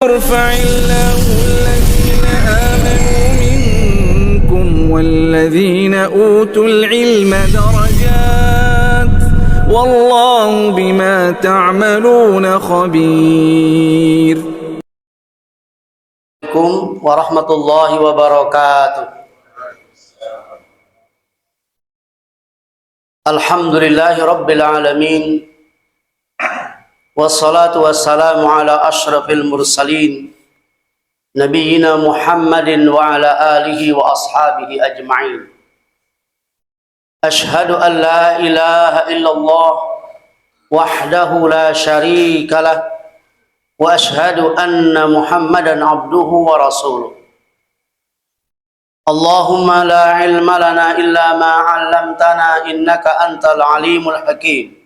يرفع الله الذين آمنوا منكم والذين أوتوا العلم درجات والله بما تعملون خبير. Assalamualaikum warahmatullahi wabarakatuh. Alhamdulillahi rabbil alamin. Wassalatu wassalamu ala ashrafil mursalin Nabiyyina Muhammadin wa ala alihi wa ashabihi ajma'in. Ashhadu an la ilaha illallah wahdahu la syarika lah wa ashhadu anna Muhammadan abduhu wa rasuluh. Allahumma la ilma lana illa ma 'allamtana innaka antal alimul hakim.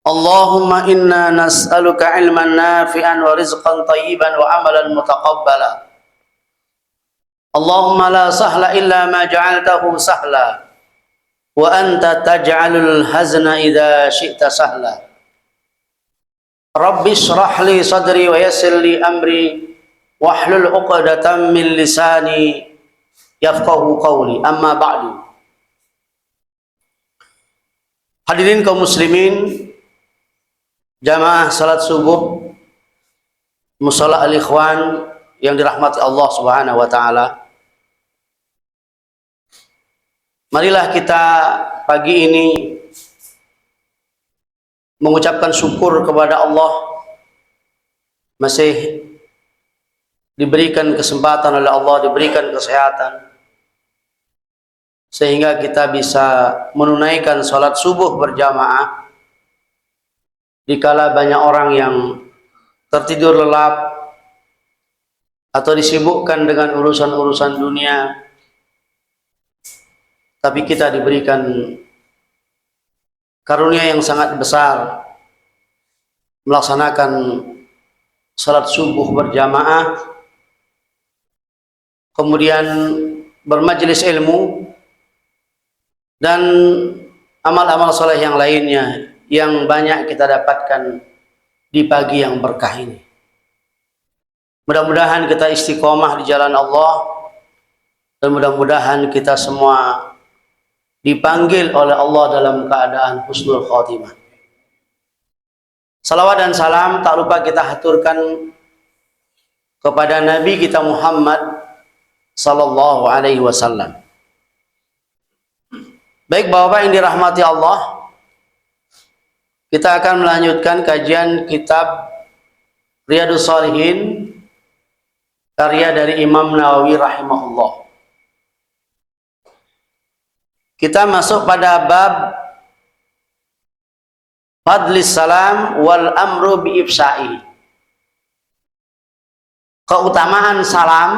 Allahumma inna nas'aluka ilman nafi'an wa rizqan tayyiban wa amalan mutaqabbala. Allahumma la sahla illa ma ja'altahu sahla wa anta taj'alul hazna idza syi'ta sahla. Rabbi shrah li sadri wa yassir li amri wahlul 'uqdatam min lisani yafqahu qawli. Amma ba'du. Hadirin kaum muslimin, jamaah salat subuh musalla al-ikhwan yang dirahmati Allah Subhanahu wa taala. Marilah kita pagi ini mengucapkan syukur kepada Allah masih diberikan kesempatan oleh Allah, diberikan kesehatan sehingga kita bisa menunaikan salat subuh berjamaah dikala banyak orang yang tertidur lelap atau disibukkan dengan urusan-urusan dunia, tapi kita diberikan karunia yang sangat besar melaksanakan salat subuh berjamaah, kemudian bermajelis ilmu dan amal-amal soleh yang lainnya yang banyak kita dapatkan di pagi yang berkah ini. Mudah-mudahan kita istiqomah di jalan Allah dan mudah-mudahan kita semua dipanggil oleh Allah dalam keadaan husnul khotimah. Salawat dan salam tak lupa kita haturkan kepada Nabi kita Muhammad sallallahu alaihi wasallam. Baik Bapak yang dirahmati Allah, kita akan melanjutkan kajian kitab Riyadhus Shalihin karya dari Imam Nawawi rahimahullah. Kita masuk pada bab Fadlis salam wal amru bi ifsa'i. Keutamaan salam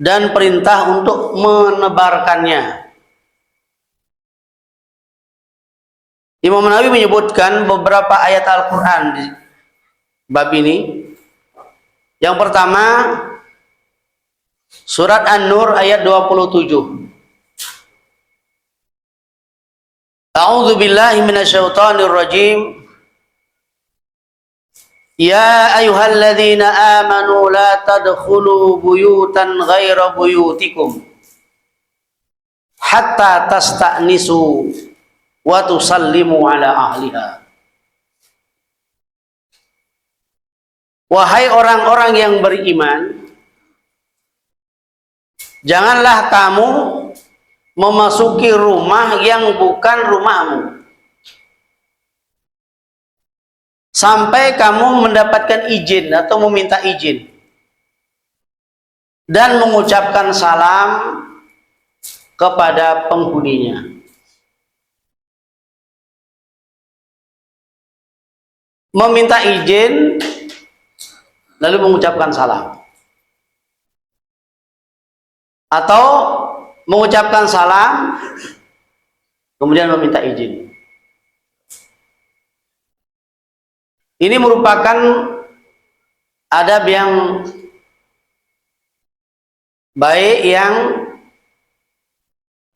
dan perintah untuk menebarkannya. Imam Nawawi menyebutkan beberapa ayat Al-Quran di bab ini. Yang pertama, surat An-Nur ayat 27. A'udzu billahi minasyaitonir rajim. Ya ayyuhalladzina amanu la tadkhulu buyutan ghaira buyutikum hatta tasta'nisu wa tusallimu ala ahliha. Wahai orang-orang yang beriman, janganlah kamu memasuki rumah yang bukan rumahmu sampai kamu mendapatkan izin atau meminta izin dan mengucapkan salam kepada penghuninya. Meminta izin lalu mengucapkan salam, atau mengucapkan salam kemudian meminta izin. Ini merupakan adab yang baik yang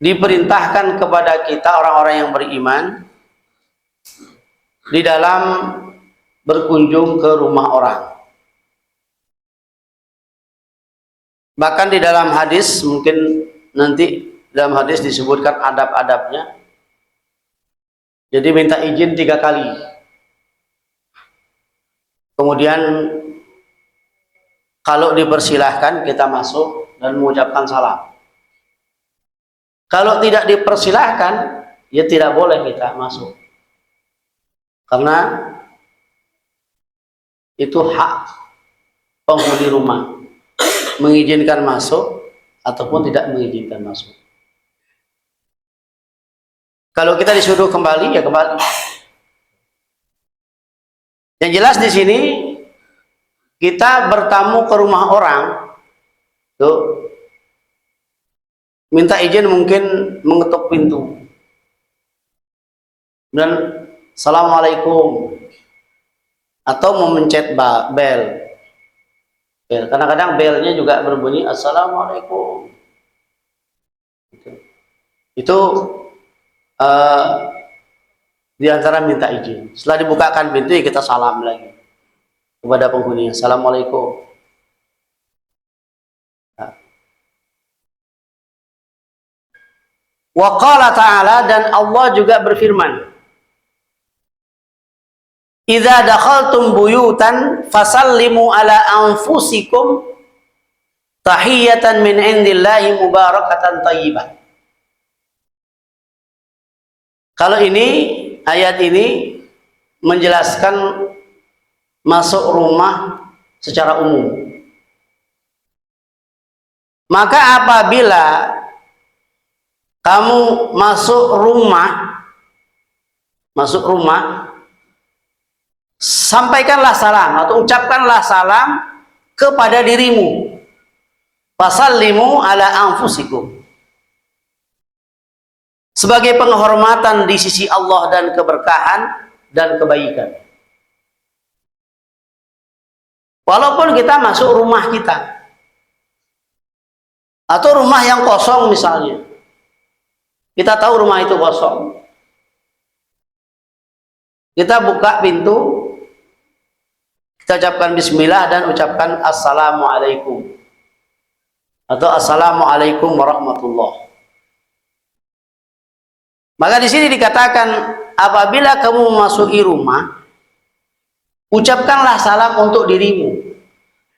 diperintahkan kepada kita orang-orang yang beriman di dalam berkunjung ke rumah orang. Bahkan di dalam hadis, mungkin nanti dalam hadis disebutkan adab-adabnya. Jadi minta izin 3 kali. Kemudian kalau dipersilahkan kita masuk dan mengucapkan salam. Kalau tidak dipersilahkan, ya tidak boleh kita masuk. Karena itu hak penghuni rumah mengizinkan masuk ataupun tidak mengizinkan masuk. Kalau kita disuruh kembali, ya kembali. Yang jelas di sini kita bertamu ke rumah orang, tuh minta izin mungkin mengetuk pintu dan assalamualaikum atau memencet bel. Kadang-kadang belnya juga berbunyi assalamualaikum. Itu di antara minta izin. Setelah dibukakan pintu, ya kita salam lagi kepada penghuni. Assalamualaikum. Wa qala ta'ala, dan Allah juga berfirman, idza dakhaltum buyutan fasallimu ala anfusikum tahiyatan min indillahi mubarakatan thayyibah. Kalau ini, ayat ini menjelaskan masuk rumah secara umum. Maka apabila kamu masuk rumah, sampaikanlah salam atau ucapkanlah salam kepada dirimu. Fasallimu ala anfusikum. Sebagai penghormatan di sisi Allah dan keberkahan dan kebaikan. Walaupun kita masuk rumah kita atau rumah yang kosong misalnya, kita tahu rumah itu kosong, kita buka pintu, kita ucapkan bismillah dan ucapkan assalamualaikum atau assalamualaikum warahmatullah. Maka di sini dikatakan apabila kamu memasuki rumah, ucapkanlah salam untuk dirimu.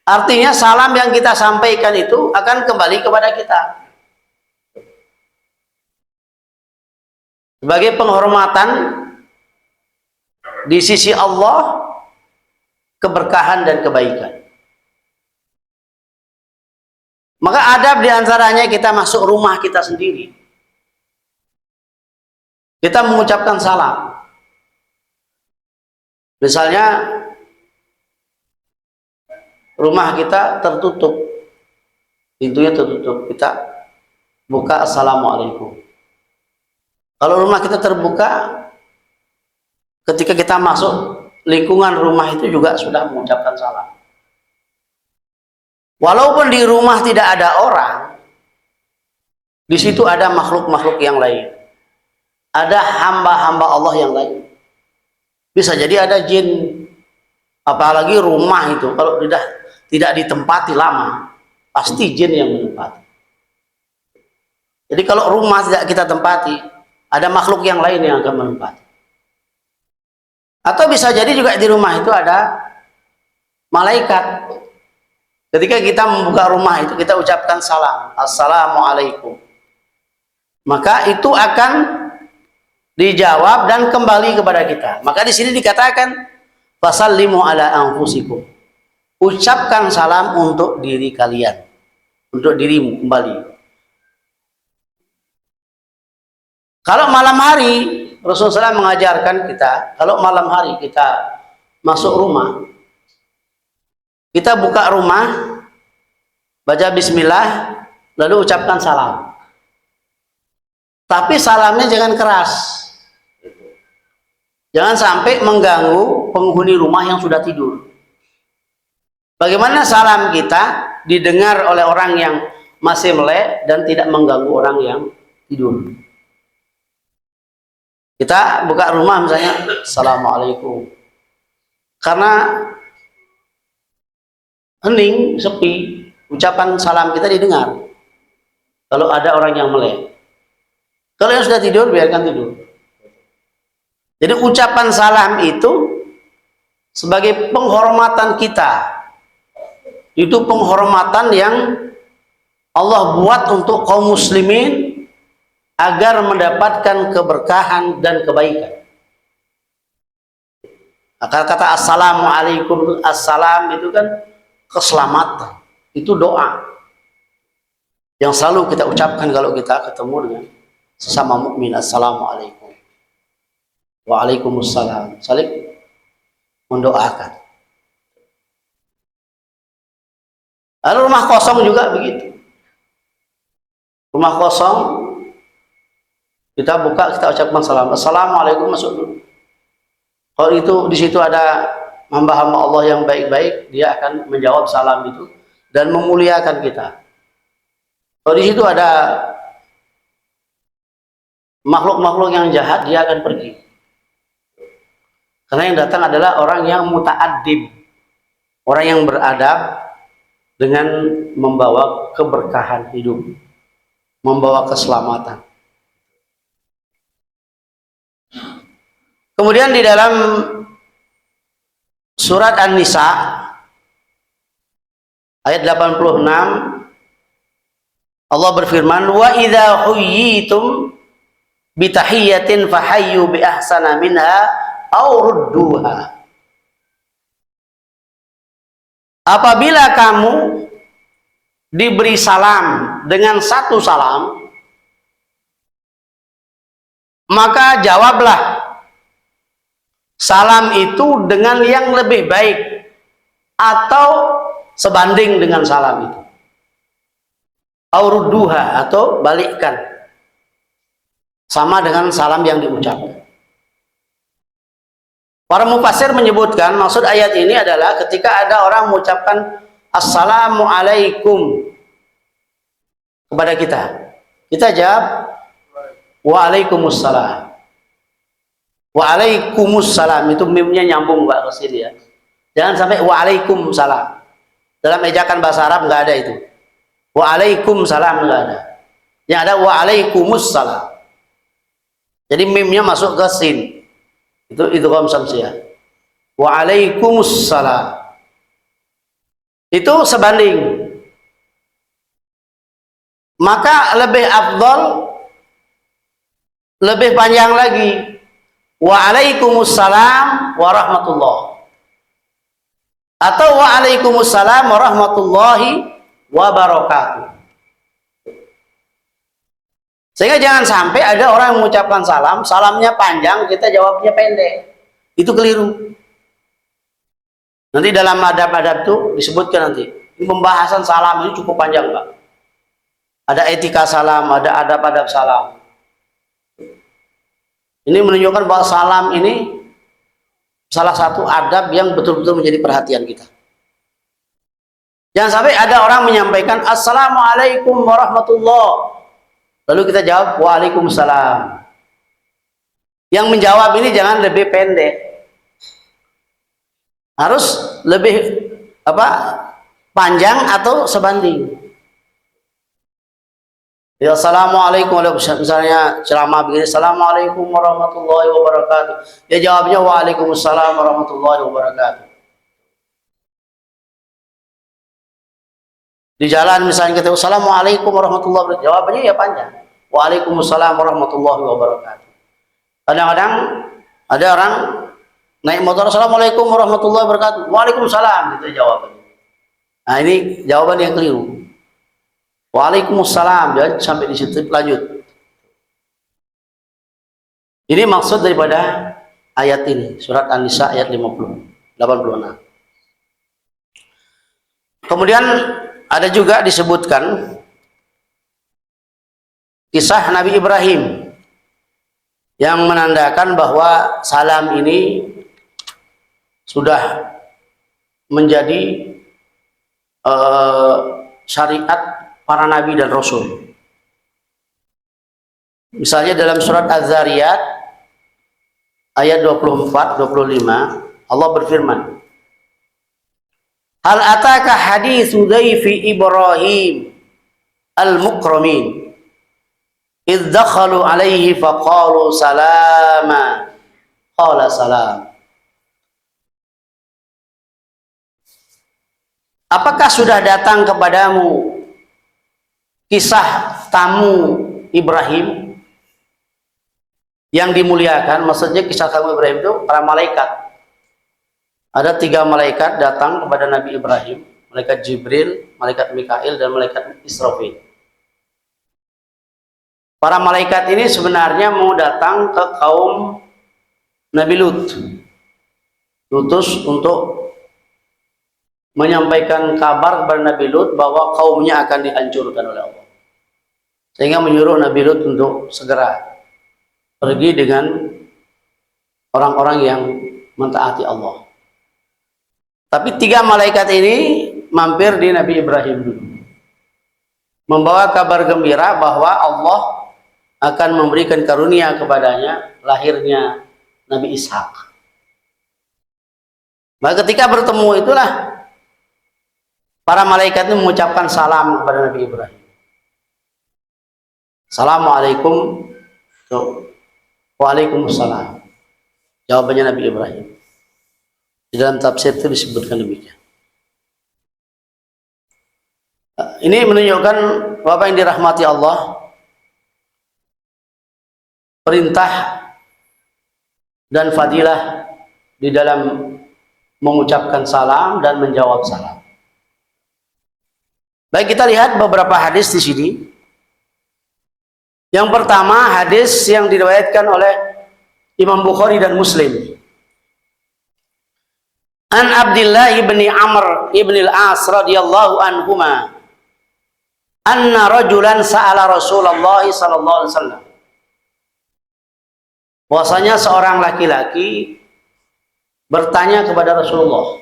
Artinya salam yang kita sampaikan itu akan kembali kepada kita. Sebagai penghormatan di sisi Allah, keberkahan dan kebaikan. Maka adab diantaranya kita masuk rumah kita sendiri, kita mengucapkan salam. Misalnya rumah kita tertutup, pintunya tertutup, kita buka assalamualaikum. Kalau rumah kita terbuka, ketika kita masuk lingkungan rumah itu juga sudah mengucapkan salam. Walaupun di rumah tidak ada orang, di situ ada makhluk-makhluk yang lain. Ada hamba-hamba Allah yang lain. Bisa jadi ada jin. Apalagi rumah itu kalau tidak ditempati lama, pasti jin yang menempati. Jadi kalau rumah tidak kita tempati, ada makhluk yang lain yang akan menempati. Atau bisa jadi juga di rumah itu ada malaikat. Ketika kita membuka rumah itu, kita ucapkan salam, assalamualaikum. Maka itu akan dijawab dan kembali kepada kita. Maka di sini dikatakan fasallimu ala anfusikum. Ucapkan salam untuk diri kalian, untuk dirimu kembali. Kalau malam hari, Rasulullah SAW mengajarkan kita, kalau malam hari kita masuk rumah, kita buka rumah, baca bismillah, lalu ucapkan salam. Tapi salamnya jangan keras. Jangan sampai mengganggu penghuni rumah yang sudah tidur. Bagaimana salam kita didengar oleh orang yang masih melek dan tidak mengganggu orang yang tidur. Kita buka rumah misalnya, assalamualaikum. Karena hening, sepi, ucapan salam kita didengar. Kalau ada orang yang melek. Kalau yang sudah tidur, biarkan tidur. Jadi ucapan salam itu sebagai penghormatan kita. Itu penghormatan yang Allah buat untuk kaum muslimin agar mendapatkan keberkahan dan kebaikan. Kata assalamualaikum, assalam itu kan keselamatan. Itu doa yang selalu kita ucapkan kalau kita ketemu dengan sesama mukmin. Assalamualaikum, waalaikumsalam, saling mendoakan. Lalu rumah kosong juga begitu. Rumah kosong kita buka, kita ucapkan salam, assalamualaikum, masuk dulu. Kalau itu di situ ada hamba-hamba Allah yang baik-baik, dia akan menjawab salam itu dan memuliakan kita. Kalau di situ ada makhluk-makhluk yang jahat, dia akan pergi. Karena yang datang adalah orang yang muta'addib, orang yang beradab dengan membawa keberkahan hidup, membawa keselamatan. Kemudian di dalam surat An-Nisa ayat 86 Allah berfirman, wa idza huyyitum bitahiyyatin fahayyu bi ahsana minha aw rudduha. Apabila kamu diberi salam dengan satu salam, maka jawablah salam itu dengan yang lebih baik atau sebanding dengan salam itu. Aurudduha, atau balikkan sama dengan salam yang diucapkan. Para mufassir menyebutkan maksud ayat ini adalah ketika ada orang mengucapkan assalamualaikum kepada kita, kita jawab waalaikumsalam. Waalaikumsalam itu mimnya nyambung Mbak ke sini ya. Jangan sampai waalaikumsalam. Dalam ejakan bahasa Arab nggak ada itu. Waalaikumsalam nggak ada. Yang ada waalaikumsalam. Jadi mimnya masuk ke sin. Itu idgham samsiyah. Waalaikumsalam. Itu sebanding. Maka lebih afdal, lebih panjang lagi. Waalaikumsalam warahmatullahi. Atau waalaikumsalam warahmatullahi wabarakatuh. Sehingga jangan sampai ada orang yang mengucapkan salam, salamnya panjang, kita jawabnya pendek. Itu keliru. Nanti dalam adab-adab itu disebutkan nanti. Pembahasan salam ini cukup panjang, Pak. Ada etika salam, ada adab-adab salam. Ini menunjukkan bahwa salam ini salah satu adab yang betul-betul menjadi perhatian kita. Jangan sampai ada orang menyampaikan assalamualaikum warahmatullahi, lalu kita jawab waalaikumsalam. Yang menjawab ini jangan lebih pendek, harus lebih panjang atau sebanding. Ya, assalamualaikum, misalnya ceramah begini, assalamualaikum warahmatullahi wabarakatuh, ya jawabnya waalaikumsalam warahmatullahi wabarakatuh. Di jalan misalnya kita assalamualaikum warahmatullahi wabarakatuh, jawabannya ya panjang, waalaikumsalam warahmatullahi wabarakatuh. Kadang-kadang ada orang naik motor, assalamualaikum warahmatullahi wabarakatuh, waalaikumsalam, gitu jawabannya. Nah ini jawaban yang keliru. Waalaikumsalam, jangan sampai di situ, lanjut. Ini maksud daripada ayat ini, surat An-Nisa ayat 86. Kemudian ada juga disebutkan kisah Nabi Ibrahim yang menandakan bahwa salam ini sudah menjadi syariat para nabi dan rasul. Misalnya dalam surat Az-Zariyat ayat 24-25 Allah berfirman, hal ataka haditsu dhaifi Ibrahim al-mukramin idh dakhalu alaihi faqalu salama qala salam. Apakah sudah datang kepadamu kisah tamu Ibrahim yang dimuliakan? Maksudnya kisah tamu Ibrahim itu para malaikat. Ada 3 malaikat datang kepada Nabi Ibrahim, malaikat Jibril, malaikat Mikail, dan malaikat Israfil. Para malaikat ini sebenarnya mau datang ke kaum Nabi Lut, diutus untuk menyampaikan kabar kepada Nabi Lut bahwa kaumnya akan dihancurkan oleh Allah, sehingga menyuruh Nabi Lut untuk segera pergi dengan orang-orang yang mentaati Allah. Tapi 3 malaikat ini mampir di Nabi Ibrahim dulu, membawa kabar gembira bahwa Allah akan memberikan karunia kepadanya lahirnya Nabi Ishak. Maka ketika bertemu itulah para malaikat ini mengucapkan salam kepada Nabi Ibrahim. Assalamualaikum. Waalaikumsalam. Jawabannya Nabi Ibrahim. Di dalam tafsir itu disebutkan demikian. Ini menunjukkan Bapak yang dirahmati Allah, perintah dan fadilah di dalam mengucapkan salam dan menjawab salam. Baik, kita lihat beberapa hadis di sini. Yang pertama, hadis yang diriwayatkan oleh Imam Bukhari dan Muslim. An Abdullah ibn Amr ibn al-As radhiyallahu anhuma anna rajulan sa'ala Rasulullah sallallahu alaihi wasallam. Bahwasanya seorang laki-laki bertanya kepada Rasulullah,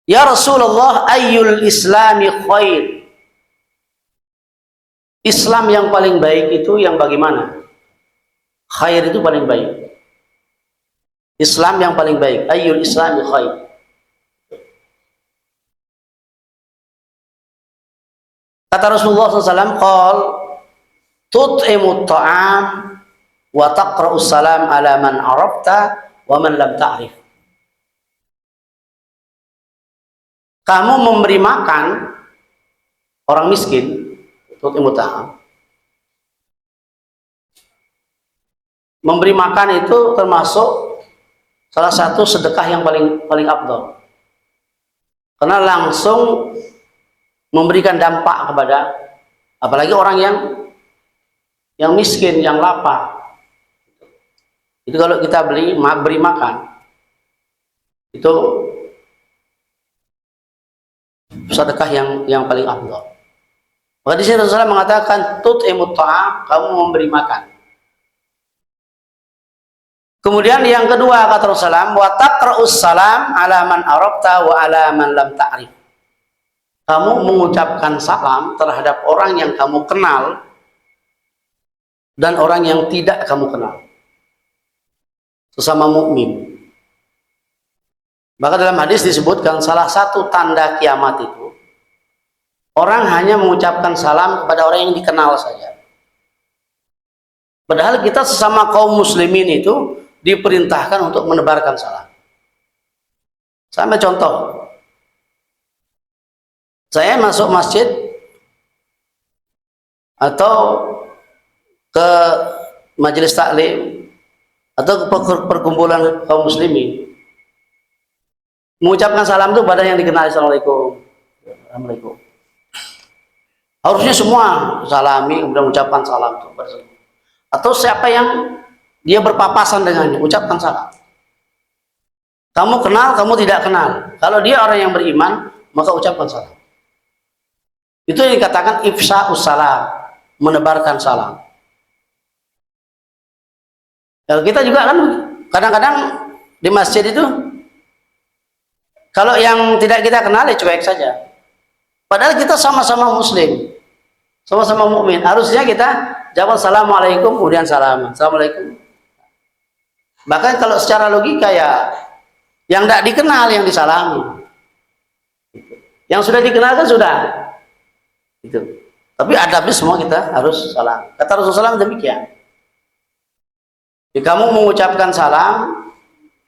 ya Rasulullah, ayyul islami khair? Islam yang paling baik itu yang bagaimana? Khair itu paling baik. Islam yang paling baik. Ayyul islami khair? Kata Rasulullah SAW, qal tut'imut ta'am wa taqra'us salam ala man arafta wa man lam ta'rif. Kamu memberi makan orang miskin, tut'imut ta'am. Memberi makan itu termasuk salah satu sedekah yang paling afdal, karena langsung memberikan dampak kepada apalagi orang yang miskin, yang lapar. Itu kalau kita beri makan itu sedekah yang paling afdal. Maka di sini Rasulullah mengatakan tut'imut ta'am, kamu memberi makan. Kemudian yang kedua kata Rasulullah, wa taqra'us salam ala man arafta wa ala man lam ta'rif. Kamu mengucapkan salam terhadap orang yang kamu kenal dan orang yang tidak kamu kenal, sesama mukmin. Maka dalam hadis disebutkan salah satu tanda kiamat itu orang hanya mengucapkan salam kepada orang yang dikenal saja. Padahal kita sesama kaum muslimin itu diperintahkan untuk menebarkan salam. Sampai contoh, saya masuk masjid atau ke majelis taklim atau ke perkumpulan kaum muslimin, mengucapkan salam itu pada yang dikenal. Assalamualaikum. Assalamualaikum. Harusnya semua salami, kemudian ucapkan salam itu. Atau siapa yang dia berpapasan dengannya, ucapkan salam. Kamu kenal, kamu tidak kenal. Kalau dia orang yang beriman, maka ucapkan salam. Itu yang dikatakan ifsa'us salam, menebarkan salam. Ya, kita juga kan kadang-kadang di masjid itu, kalau yang tidak kita kenal ya cuek saja. Padahal kita sama-sama muslim, sama-sama mukmin. Harusnya kita jawab assalamualaikum, kemudian salam. Assalamualaikum. Bahkan kalau secara logika ya, yang tidak dikenal yang disalami. Yang sudah dikenal kan sudah. Itu. Tapi adabnya semua kita harus salam. Kata Rasulullah SAW demikian. Jadi kamu mengucapkan salam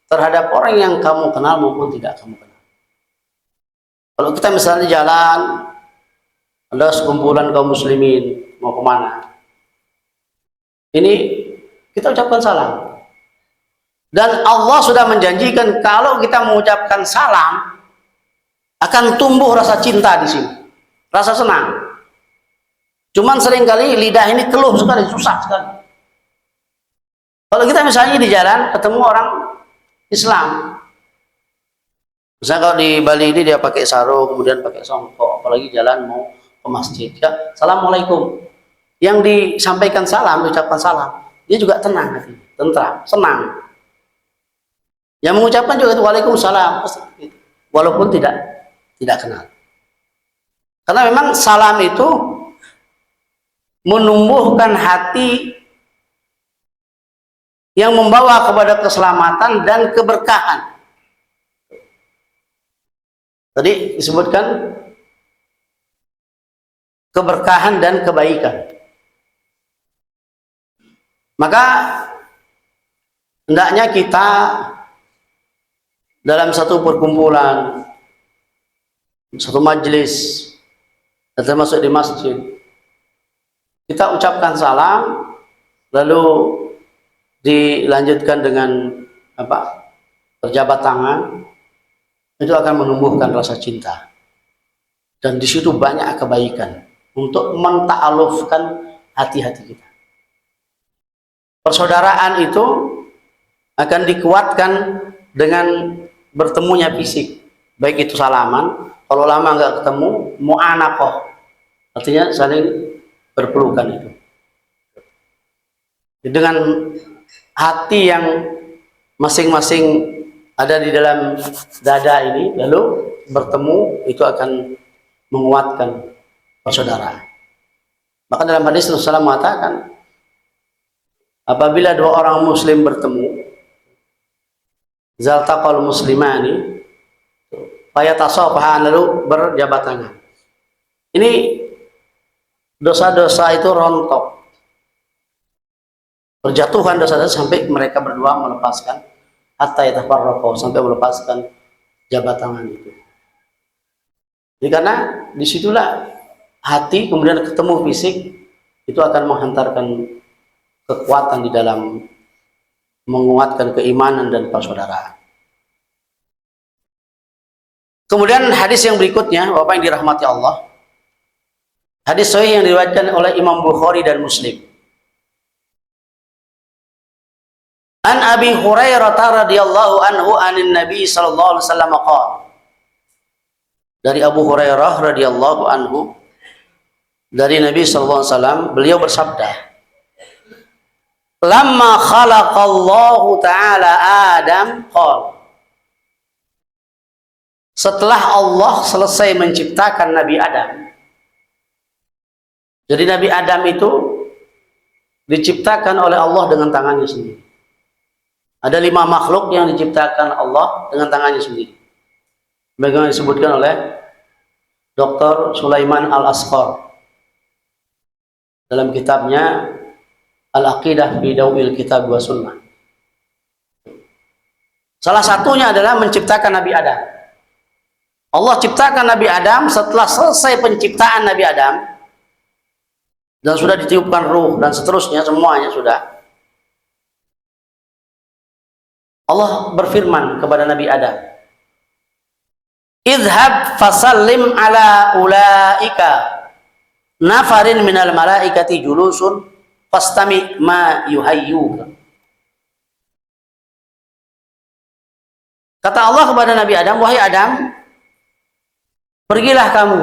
terhadap orang yang kamu kenal maupun tidak kamu kenal. Kalau kita misalnya jalan, ada sekumpulan kaum muslimin mau kemana, ini kita ucapkan salam. Dan Allah sudah menjanjikan kalau kita mengucapkan salam akan tumbuh rasa cinta di sini, rasa senang. Cuman seringkali lidah ini keluh sekali, susah sekali. Kalau kita misalnya di jalan ketemu orang Islam, misalnya kalau di Bali ini dia pakai sarung, kemudian pakai songkok, apalagi jalan mau ke masjid, ya, assalamualaikum. Yang disampaikan salam, diucapkan salam, dia juga tenang hati, tentram, senang. Yang mengucapkan juga itu waalaikumsalam, walaupun tidak kenal. Karena memang salam itu menumbuhkan hati yang membawa kepada keselamatan dan keberkahan. Tadi disebutkan keberkahan dan kebaikan. Maka hendaknya kita dalam satu perkumpulan, satu majelis, termasuk di masjid, kita ucapkan salam, lalu dilanjutkan dengan berjabat tangan, itu akan menumbuhkan rasa cinta. Dan di situ banyak kebaikan untuk menta'alufkan hati-hati kita. Persaudaraan itu akan dikuatkan dengan bertemunya fisik, baik itu salaman, kalau lama nggak ketemu, mu'anaqah, artinya saling berpelukan itu. Dengan hati yang masing-masing ada di dalam dada ini, lalu bertemu, itu akan menguatkan persaudaraan. Maka dalam hadis Rasulullah mengatakan, apabila dua orang muslim bertemu, zaltaqal muslimani fayatasafahan, lalu berjabat tangan. Ini dosa-dosa itu rontok, berjatuhan dosa-dosa sampai mereka berdua melepaskan, hatta yatafarraqu, sampai melepaskan jabat tangan itu. Jadi karena disitulah hati kemudian ketemu fisik, itu akan menghantarkan kekuatan di dalam menguatkan keimanan dan persaudaraan. Kemudian hadis yang berikutnya, Bapak yang dirahmati Allah, hadis sahih yang diriwayatkan oleh Imam Bukhari dan Muslim. An Abi Hurairah radhiyallahu anhu anin Nabi sallallahu alaihi wasallam qala. Dari Abu Hurairah radhiyallahu anhu, dari Nabi sallallahu alaihi wasallam, beliau bersabda, lamma khalaqallahu ta'ala Adam qala. Setelah Allah selesai menciptakan Nabi Adam. Jadi Nabi Adam itu diciptakan oleh Allah dengan tangannya sendiri. Ada 5 makhluk yang diciptakan Allah dengan tangannya sendiri. Bagaimana disebutkan oleh Dr. Sulaiman Al-Asqar dalam kitabnya Al-Aqidah fi Dawil Kitab wa Sunnah. Salah satunya adalah menciptakan Nabi Adam. Allah ciptakan Nabi Adam setelah selesai penciptaan Nabi Adam dan sudah ditiupkan ruh dan seterusnya, semuanya sudah. Allah berfirman kepada Nabi Adam, idhab fasallim ala ulaika nafarin minal malaikati julusun fastami ma yuhayyuka. Kata Allah kepada Nabi Adam, wahai Adam, pergilah kamu,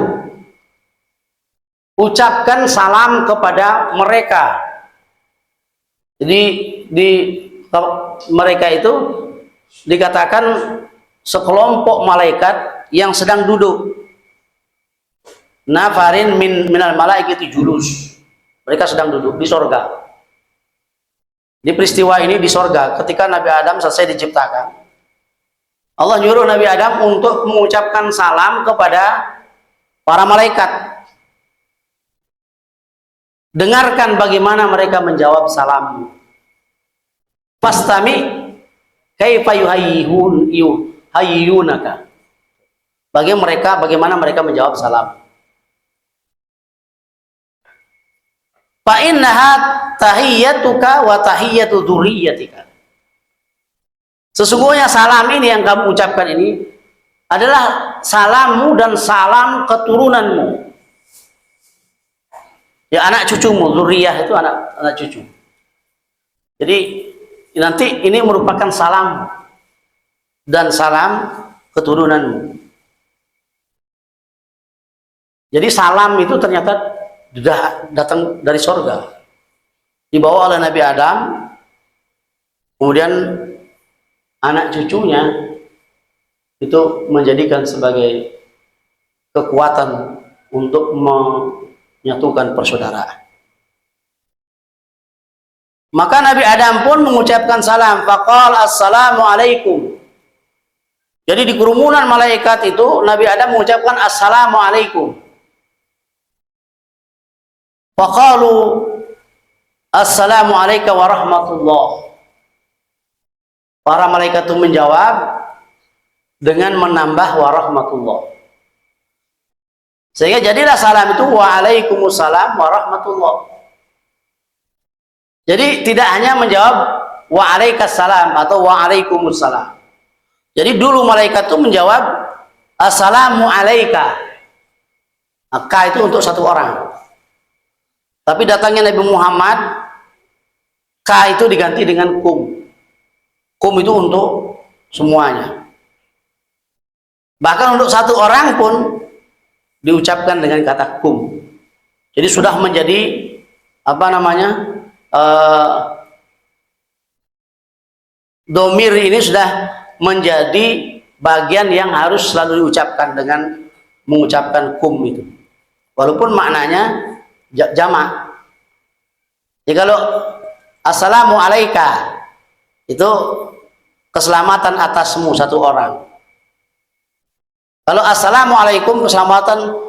ucapkan salam kepada mereka. Jadi di mereka itu dikatakan sekelompok malaikat yang sedang duduk. Nafarin minal malaikati julus. Mereka sedang duduk di sorga. Di peristiwa ini di sorga, ketika Nabi Adam selesai diciptakan, Allah nyuruh Nabi Adam untuk mengucapkan salam kepada para malaikat. Dengarkan bagaimana mereka menjawab salam. Fastami kaifa yuhayyunaka. Bagaimana mereka menjawab salam. Fa innaha tahiyyatuka wa tahiyyatu dzurriyyatika. Sesungguhnya salam ini yang kamu ucapkan ini adalah salammu dan salam keturunanmu. Ya, anak cucumu, dzurriyyah itu anak cucu. Jadi nanti ini merupakan salam dan salam keturunanmu. Jadi salam itu ternyata sudah datang dari sorga, dibawa oleh Nabi Adam, kemudian anak cucunya itu menjadikan sebagai kekuatan untuk menyatukan persaudaraan. Maka Nabi Adam pun mengucapkan salam, faqal assalamu alaikum. Jadi di kerumunan malaikat itu Nabi Adam mengucapkan assalamu alaikum. Faqalu assalamu alayka wa rahmatullah. Para malaikat itu menjawab dengan menambah wa rahmatullah. Sehingga jadilah salam itu wa alaikumussalam wa rahmatullah. Jadi tidak hanya menjawab wa alaikassalam atau wa alaikumussalam. Jadi dulu malaikat itu menjawab assalamu alayka. Ka itu untuk satu orang. Tapi datangnya Nabi Muhammad, ka itu diganti dengan kum. Kum itu untuk semuanya. Bahkan untuk satu orang pun diucapkan dengan kata kum. Jadi sudah menjadi domir ini sudah menjadi bagian yang harus selalu diucapkan dengan mengucapkan kum itu. Walaupun maknanya jamak. Jadi kalau assalamu alayka itu keselamatan atasmu satu orang. Kalau assalamu alaikum keselamatan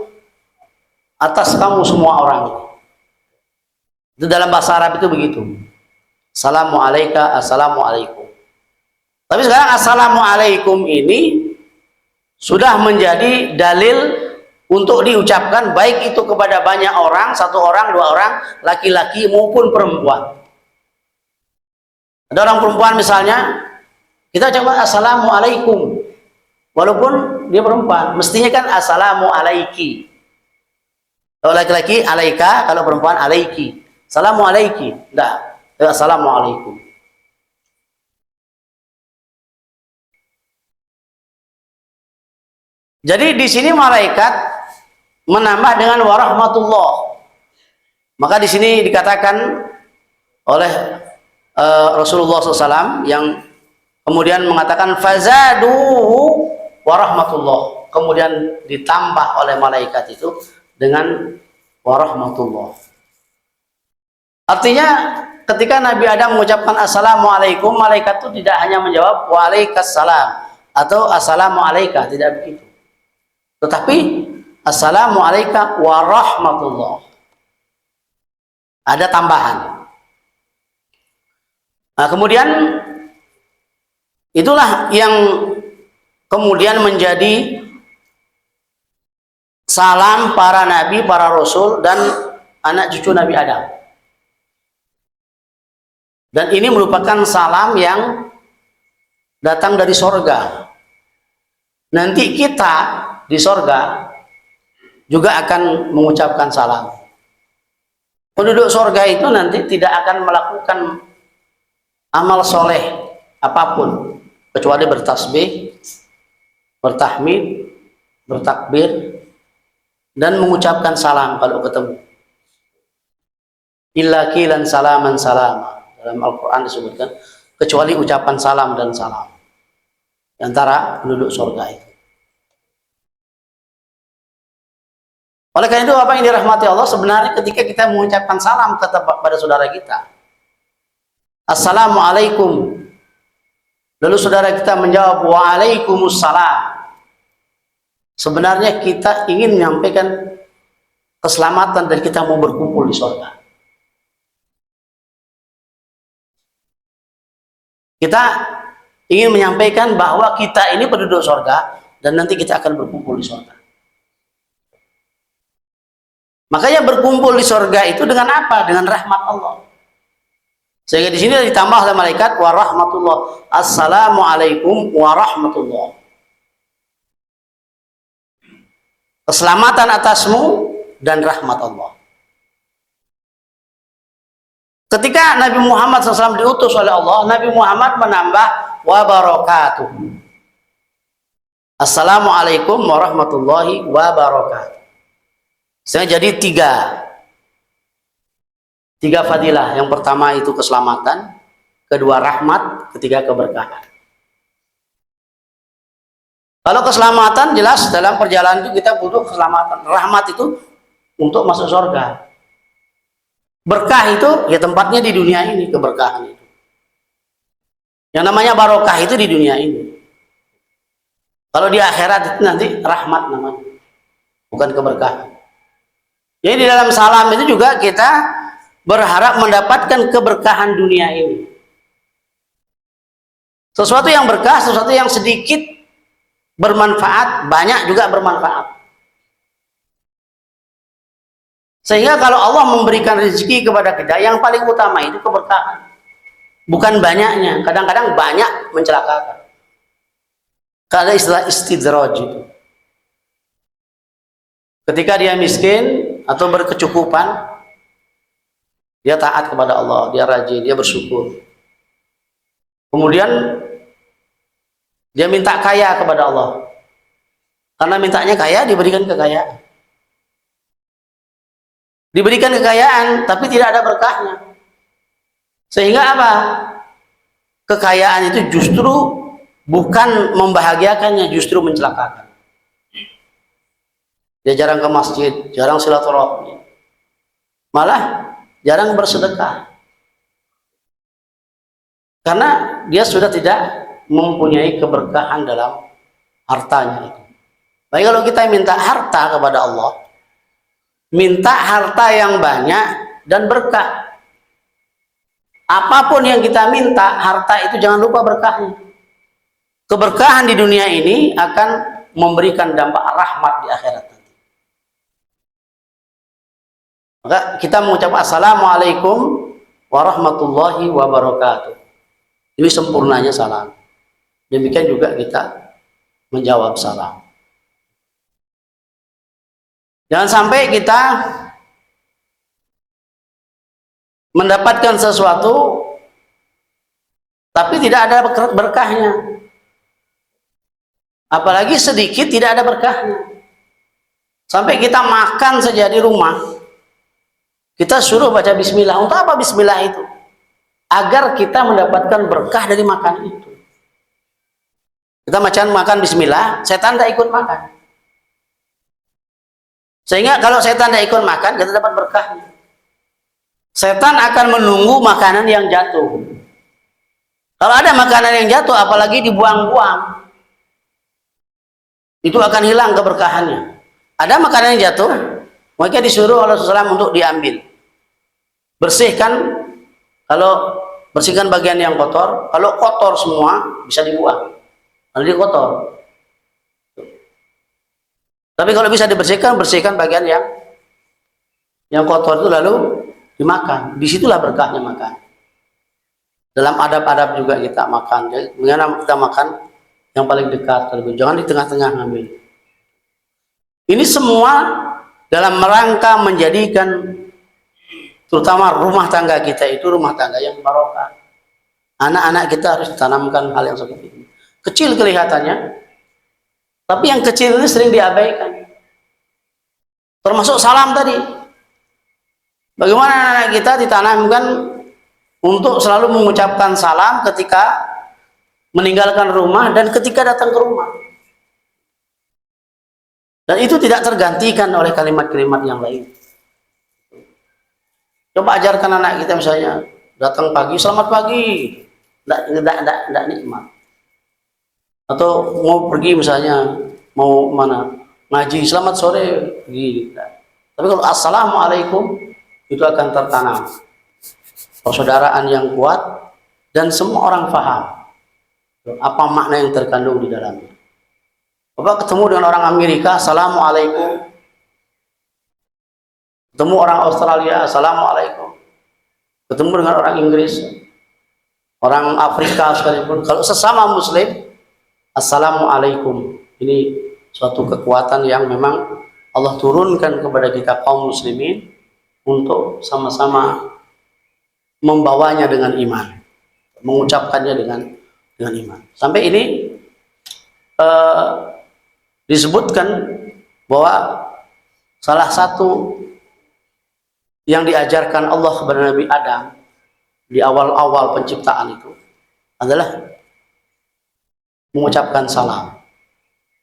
atas kamu semua orang. Itu dalam bahasa Arab itu begitu. Assalamu alayka, assalamu alaikum. Tapi sekarang assalamu alaikum ini sudah menjadi dalil untuk diucapkan baik itu kepada banyak orang, satu orang, dua orang, laki-laki maupun perempuan. Ada orang perempuan misalnya, kita coba assalamu alaikum, walaupun dia perempuan, mestinya kan assalamu alaiki. Kalau laki-laki alaika, kalau perempuan alaiki. Assalamu alaiki, enggak, assalamu alaikum. Jadi di sini malaikat menambah dengan warahmatullah. Maka di sini dikatakan oleh Rasulullah SAW yang kemudian mengatakan fazaduhu warahmatullah. Kemudian ditambah oleh malaikat itu dengan warahmatullah. Artinya ketika Nabi Adam mengucapkan assalamualaikum, malaikat itu tidak hanya menjawab waalaikumsalam atau assalamu alayka, tidak begitu. Tetapi assalamu alayka warahmatullah. Ada tambahan. Nah, kemudian itulah yang kemudian menjadi salam para nabi, para rasul dan anak cucu Nabi Adam. Dan ini merupakan salam yang datang dari sorga. Nanti kita di sorga juga akan mengucapkan salam. Penduduk sorga itu nanti tidak akan melakukan amal soleh apapun kecuali bertasbih, bertahmid, bertakbir, dan mengucapkan salam kalau ketemu. Illa kilan salaman salama. Dalam Al-Quran disebutkan kecuali ucapan salam dan salam di antara penduduk sorga itu. Oleh karena itu, apa yang dirahmati Allah sebenarnya ketika kita mengucapkan salam kepada saudara kita, Assalamualaikum. Lalu saudara kita menjawab Waalaikumsalam. Sebenarnya kita ingin menyampaikan keselamatan dan kita mau berkumpul di surga. Kita ingin menyampaikan bahwa kita ini penduduk surga dan nanti kita akan berkumpul di surga. Makanya berkumpul di surga itu dengan apa? Dengan rahmat Allah. Sehingga di sini ditambah oleh malaikat warahmatullah. Assalamualaikum warahmatullah. Keselamatan atasmu dan rahmat Allah. Ketika Nabi Muhammad SAW diutus oleh Allah, Nabi Muhammad menambah wabarakatuh. Assalamualaikum warahmatullahi wabarakatuh. Sehingga jadi tiga fadilah. Yang pertama itu keselamatan, kedua rahmat, ketiga keberkahan. Kalau keselamatan jelas dalam perjalanan itu kita butuh keselamatan. Rahmat itu untuk masuk surga. Berkah itu ya tempatnya di dunia ini, keberkahan itu. Yang namanya barokah itu di dunia ini. Kalau di akhirat itu nanti rahmat namanya, bukan keberkahan. Jadi di dalam salam itu juga kita berharap mendapatkan keberkahan dunia ini. Sesuatu yang berkah, sesuatu yang sedikit bermanfaat, banyak juga bermanfaat. Sehingga kalau Allah memberikan rezeki kepada kita, yang paling utama itu keberkahan. Bukan banyaknya. Kadang-kadang banyak mencelakakan. Karena istilah istidraj itu. Ketika dia miskin atau berkecukupan, dia taat kepada Allah, dia rajin, dia bersyukur. Kemudian dia minta kaya kepada Allah. Karena mintanya kaya, diberikan kekayaan. Diberikan kekayaan, tapi tidak ada berkahnya. Sehingga apa? Kekayaan itu justru bukan membahagiakannya, justru mencelakakan. Dia jarang ke masjid, jarang silaturahmi, malah jarang bersedekah. Karena dia sudah tidak mempunyai keberkahan dalam hartanya itu. Baik, kalau kita minta harta kepada Allah, minta harta yang banyak dan berkah. Apapun yang kita minta, harta itu jangan lupa berkahnya. Keberkahan di dunia ini akan memberikan dampak rahmat di akhirat nanti. Maka kita mengucap Assalamualaikum warahmatullahi wabarakatuh. Ini sempurnanya salam. Demikian juga kita menjawab salam. Jangan sampai kita mendapatkan sesuatu tapi tidak ada berkahnya. Apalagi sedikit tidak ada berkahnya. Sampai kita makan saja di rumah, kita suruh baca bismillah. Untuk apa bismillah itu? Agar kita mendapatkan berkah dari makan itu. Kita makan bismillah, setan tidak ikut makan. Sehingga kalau setan tidak ikut makan, kita dapat berkahnya. Setan akan menunggu makanan yang jatuh. Kalau ada makanan yang jatuh, apalagi dibuang-buang, itu akan hilang keberkahannya. Ada makanan yang jatuh, maka disuruh oleh Rasulullah untuk diambil. Bersihkan, kalau bersihkan bagian yang kotor, kalau kotor semua bisa dibuang. Kalau dia kotor. Tapi kalau bisa dibersihkan, bersihkan bagian yang kotor itu lalu dimakan. Disitulah berkahnya makan. Dalam adab-adab juga kita makan. Jadi, bagaimana kita makan yang paling dekat, jangan di tengah-tengah ngambil. Ini semua dalam rangka menjadikan terutama rumah tangga kita itu rumah tangga yang barokah. Anak-anak kita harus ditanamkan hal yang seperti ini. Kecil kelihatannya, tapi yang kecil ini sering diabaikan. Termasuk salam tadi. Bagaimana anak-anak kita ditanamkan untuk selalu mengucapkan salam ketika meninggalkan rumah dan ketika datang ke rumah. Dan itu tidak tergantikan oleh kalimat-kalimat yang lain. Coba ajarkan anak kita misalnya Datang pagi, selamat pagi, tidak nikmat. Atau mau pergi misalnya, mau mana, ngaji, selamat sore, pergi. Tapi kalau assalamualaikum, itu akan tertanam persaudaraan yang kuat dan semua orang paham apa makna yang terkandung di dalamnya. Bapak ketemu dengan orang Amerika, assalamualaikum. Ketemu orang Australia, assalamualaikum. Ketemu dengan orang Inggris, orang Afrika sekalipun, kalau sesama Muslim, assalamualaikum. Ini suatu kekuatan yang memang Allah turunkan kepada kita kaum muslimin untuk sama-sama membawanya dengan iman, mengucapkannya dengan iman. Sampai ini disebutkan bahwa salah satu yang diajarkan Allah kepada Nabi Adam di awal-awal penciptaan itu adalah mengucapkan salam.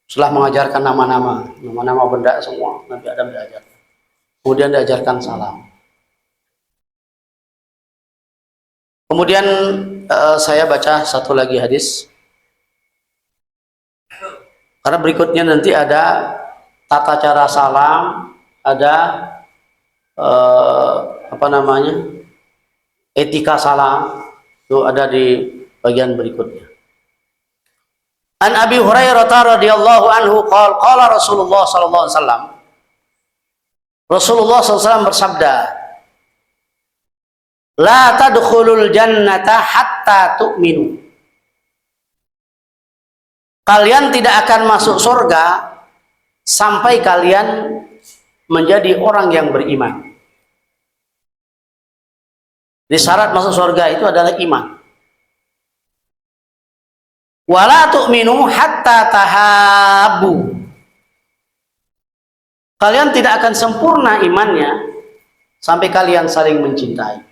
Setelah mengajarkan nama-nama benda semua, Nabi Adam diajarkan. Kemudian diajarkan salam. Kemudian saya baca satu lagi hadis. Karena berikutnya nanti ada tata cara salam, ada etika salam, itu ada di bagian berikutnya. An Abi Hurairah radhiyallahu anhu qala Rasulullah sallallahu alaihi wasallam, Rasulullah SAW bersabda, la tadkhulul jannata hatta tu'minu. Kalian tidak akan masuk surga sampai kalian menjadi orang yang beriman. Di syarat masuk surga itu adalah iman. Wala tu'minu hatta tahabbu. Kalian tidak akan sempurna imannya sampai kalian saling mencintai.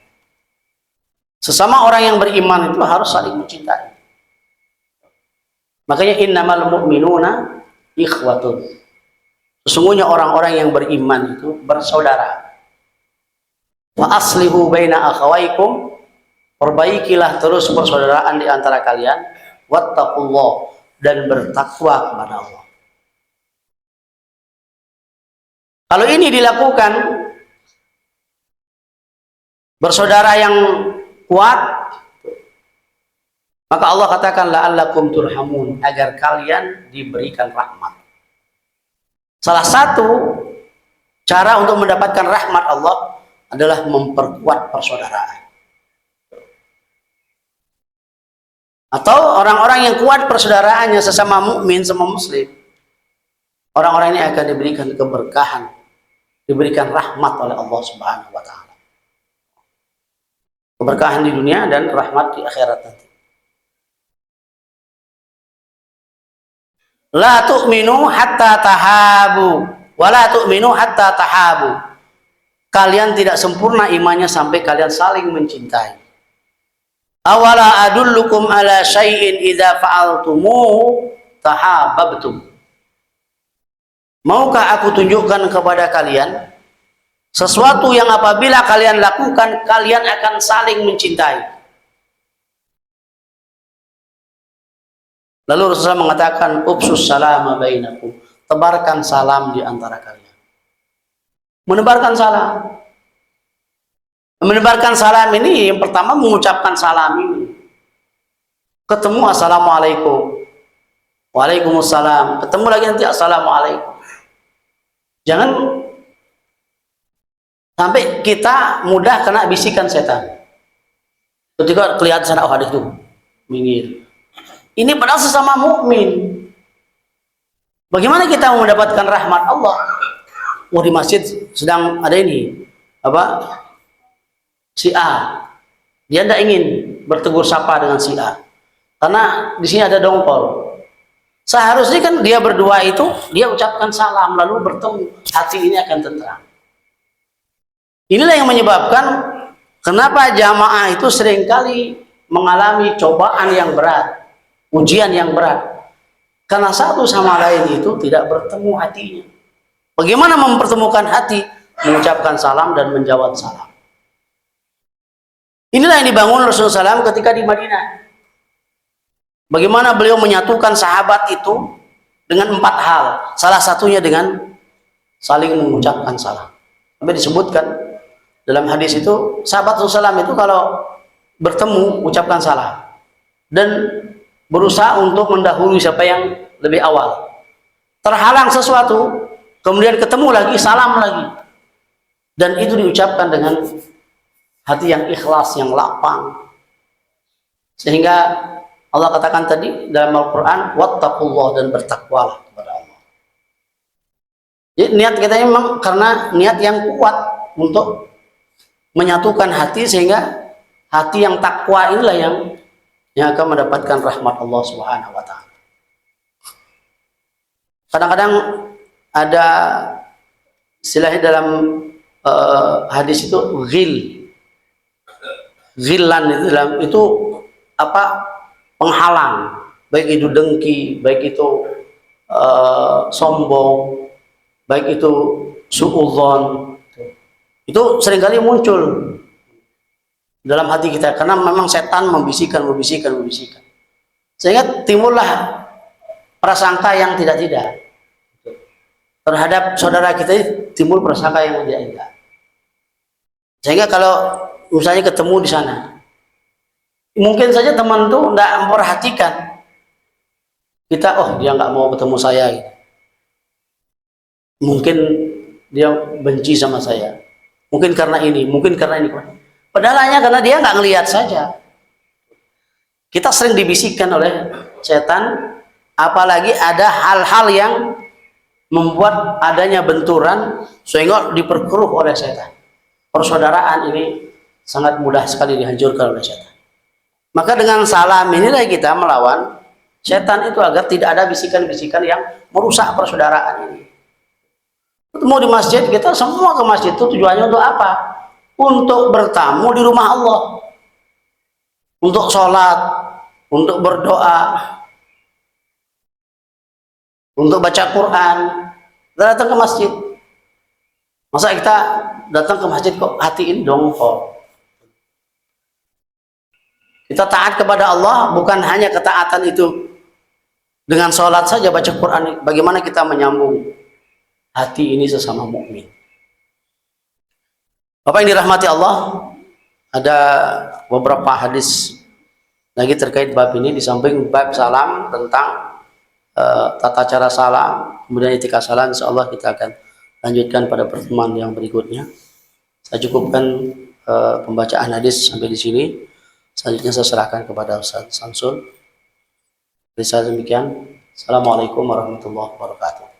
Sesama orang yang beriman itu harus saling mencintai. Makanya innamal mu'minuna ikhwatun. Sesungguhnya orang-orang yang beriman itu bersaudara. Wa aslihu baina akhawaikum. Perbaikilah terus persaudaraan di antara kalian. Wattaqullah, dan bertakwa kepada Allah. Kalau ini dilakukan, bersaudara yang kuat, maka Allah katakan la'allakum turhamun, agar kalian diberikan rahmat. Salah satu cara untuk mendapatkan rahmat Allah adalah memperkuat persaudaraan. Atau orang-orang yang kuat persaudaraannya sesama mukmin, sama muslim, orang-orang ini akan diberikan keberkahan, diberikan rahmat oleh Allah Subhanahu wa taala. Keberkahan di dunia dan rahmat di akhirat nanti. La tu'minu hatta tahabu, wa la tu'minu hatta tahabu. Kalian tidak sempurna imannya sampai kalian saling mencintai. Awala adullukum ala syai'in idza fa'altumuhu tahabbtum. Maukah aku tunjukkan kepada kalian sesuatu yang apabila kalian lakukan kalian akan saling mencintai. Lalu Rasulullah mengatakan ubsus salama bainakum, tebarkan salam di antara kalian. Menebarkan salam. Menebarkan salam ini yang pertama mengucapkan salam ini. Ketemu assalamualaikum. Waalaikumsalam. Ketemu lagi nanti assalamualaikum. Jangan sampai kita mudah kena bisikan setan. Ketika kelihatan sana, oh ada itu, minggir. Ini padahal sesama mukmin. Bagaimana kita mendapatkan rahmat Allah? Oh, di masjid sedang ada ini si A, dia tidak ingin bertegur sapa dengan si A karena di sini ada dongkol. Seharusnya kan dia berdua itu dia ucapkan salam lalu bertemu, hati ini akan tenteram. Inilah yang menyebabkan kenapa jamaah itu seringkali mengalami cobaan yang berat, ujian yang berat, karena satu sama lain itu tidak bertemu hatinya. Bagaimana mempertemukan hati? Mengucapkan salam dan menjawab salam. Inilah yang dibangun Rasulullah SAW ketika di Madinah. Bagaimana beliau menyatukan sahabat itu dengan 4 hal. Salah satunya dengan saling mengucapkan salam. Sampai disebutkan dalam hadis itu, sahabat Rasulullah SAW itu kalau bertemu ucapkan salam dan berusaha untuk mendahului siapa yang lebih awal. Terhalang sesuatu, kemudian ketemu lagi, salam lagi. Dan itu diucapkan dengan hati yang ikhlas, yang lapang. Sehingga Allah katakan tadi dalam Al-Quran, wattaqullah, dan bertakwalah kepada Allah. Jadi niat kita memang karena niat yang kuat untuk menyatukan hati, sehingga hati yang takwa inilah yang akan mendapatkan rahmat Allah Subhanahu wa taala. Kadang-kadang ada istilahnya dalam hadis itu ghillan itu apa? Penghalang, baik itu dengki, baik itu sombong, baik itu suudzon. Itu seringkali muncul dalam hati kita karena memang setan membisikkan, sehingga timbullah prasangka yang tidak terhadap saudara kita, timbul prasangka yang tidak. Sehingga kalau misalnya ketemu di sana, mungkin saja teman tuh tidak memperhatikan kita, oh dia nggak mau ketemu saya, mungkin dia benci sama saya, mungkin karena ini. Padahal hanya karena dia nggak ngelihat saja. Kita sering dibisikkan oleh setan, apalagi ada hal-hal yang membuat adanya benturan sehingga diperkeruh oleh setan. Persaudaraan ini sangat mudah sekali dihancurkan oleh setan. Maka dengan salam inilah kita melawan setan itu agar tidak ada bisikan-bisikan yang merusak persaudaraan ini. Ketemu di masjid, kita semua ke masjid itu tujuannya untuk apa? Untuk bertamu di rumah Allah, untuk sholat, untuk berdoa, untuk baca Quran. Kita datang ke masjid. Masa kita datang ke masjid kok hati ini dongkol? Kita taat kepada Allah bukan hanya ketaatan itu dengan sholat saja, baca Quran. Bagaimana kita menyambung hati ini sesama mukmin? Bapak yang dirahmati Allah, ada beberapa hadis lagi terkait bab ini. Di samping bab salam tentang tata cara salam, kemudian etika salam, insyaallah kita akan lanjutkan pada pertemuan yang berikutnya. Saya cukupkan pembacaan hadis sampai di sini. Selanjutnya saya serahkan kepada Ustaz Samsul. Dari saya demikian. Assalamualaikum warahmatullahi wabarakatuh.